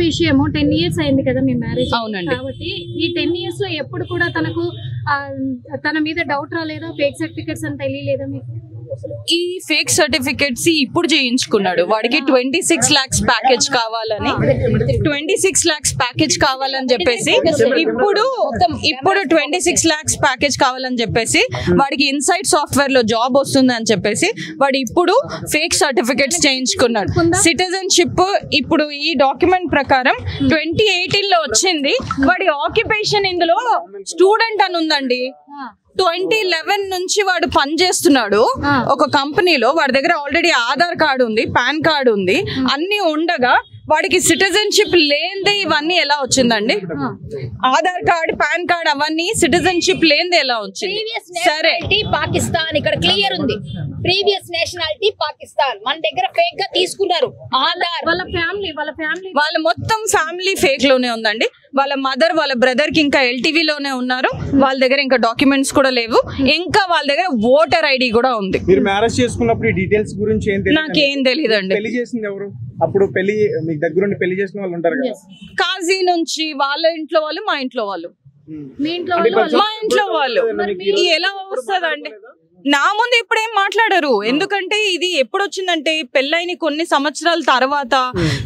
విషయము 10 years అయింది కదా మీ మ్యారేజ్. అవునండి. కాబట్టి ఈ 10 years లో ఎప్పుడు కూడా తనకు తన మీద డౌట్ రాలేదా? ఫేక్ సర్టిఫికెట్స్ అని తెలియలేదా మీకు? ఈ ఫేక్ సర్టిఫికెట్స్ ఇప్పుడు చేయించుకున్నాడు. వాడికి 26 lakhs ప్యాకేజ్ కావాలని 26 lakhs ప్యాకేజ్ కావాలని చెప్పేసి ఇప్పుడు 26 lakhs ప్యాకేజ్ కావాలని చెప్పేసి వాడికి ఇన్సైట్ సాఫ్ట్వేర్ లో జాబ్ వస్తుంది అని చెప్పేసి వాడు ఇప్పుడు ఫేక్ సర్టిఫికెట్స్ చేయించుకున్నాడు. సిటిజన్షిప్ ఇప్పుడు ఈ డాక్యుమెంట్ ప్రకారం 2018 లో వచ్చింది. వాడి ఆక్యుపేషన్ ఇందులో స్టూడెంట్ అని ఉందండి. 2011 నుంచి వాడు పనిచేస్తున్నాడు ఒక కంపెనీలో. వాడి దగ్గర ఆల్రెడీ ఆధార్ కార్డు ఉంది, పాన్ కార్డు ఉంది, అన్ని ఉండగా వాడికి సిటిజన్షిప్ లేనిదే ఇవన్నీ ఎలా వచ్చిందండి? ఆధార్ కార్డు, పాన్ కార్డు అవన్నీ సిటిజన్షిప్ లేనిదే ఎలా వచ్చింది? సరే, పాకిస్తాన్ ఇక్కడ క్లియర్ ఉంది. Previous nationality Pakistan. మన దగ్గర ఫేక్ గా తీసుకున్నారు ఆధార్. వాళ్ళ మొత్తం ఫ్యామిలీ ఫేక్ లోనే ఉందండి. వాళ్ళ మదర్, వాళ్ళ బ్రదర్ కి ఇంకా LTV లోనే ఉన్నారు. వాళ్ళ దగ్గర ఇంకా డాక్యుమెంట్స్ కూడా లేవు. ఇంకా వాళ్ళ దగ్గర ఓటర్ ID కూడా ఉంది. మీరు మ్యారేజ్ చేసుకున్నప్పుడు ఈ డీటెయిల్స్ గురించి నాకేం తెలియదండి. పెళ్లి చేసింది ఎవరు? అప్పుడు పెళ్లి మీకు దగ్గరుండి పెళ్లి చేసిన వాళ్ళు ఉంటారు కదా, కాజీ నుంచి వాళ్ళ ఇంట్లో వాళ్ళు, మా ఇంట్లో వాళ్ళు, మా ఇంట్లో వాళ్ళు. ఎలా వస్తుందండి? నా ముందు ఇప్పుడేం మాట్లాడరు. ఎందుకంటే ఇది ఎప్పుడు వచ్చిందంటే పెళ్ళైన కొన్ని సంవత్సరాల తర్వాత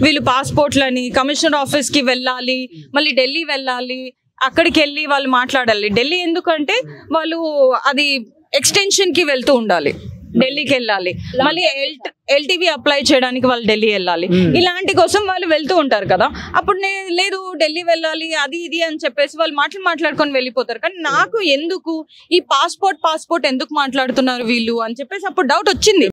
వీళ్ళు పాస్పోర్ట్లని కమిషనర్ ఆఫీస్ కి వెళ్ళాలి, మళ్ళీ ఢిల్లీ వెళ్ళాలి, అక్కడికి వెళ్ళి వాళ్ళు మాట్లాడాలి. ఢిల్లీ ఎందుకంటే వాళ్ళు అది ఎక్స్టెన్షన్ కి వెళ్తూ ఉండాలి, ఢిల్లీకి వెళ్ళాలి, మళ్ళీ LTV అప్లై చేయడానికి వాళ్ళు ఢిల్లీ వెళ్ళాలి. ఇలాంటి కోసం వాళ్ళు వెళ్తూ ఉంటారు కదా. అప్పుడు నేను లేదు ఢిల్లీ వెళ్ళాలి అది ఇది అని చెప్పేసి వాళ్ళు మాట్లాడుకొని వెళ్ళిపోతారు. కానీ నాకు ఎందుకు ఈ పాస్పోర్ట్ ఎందుకు మాట్లాడుతున్నారు వీళ్ళు అని చెప్పేసి అప్పుడు డౌట్ వచ్చింది.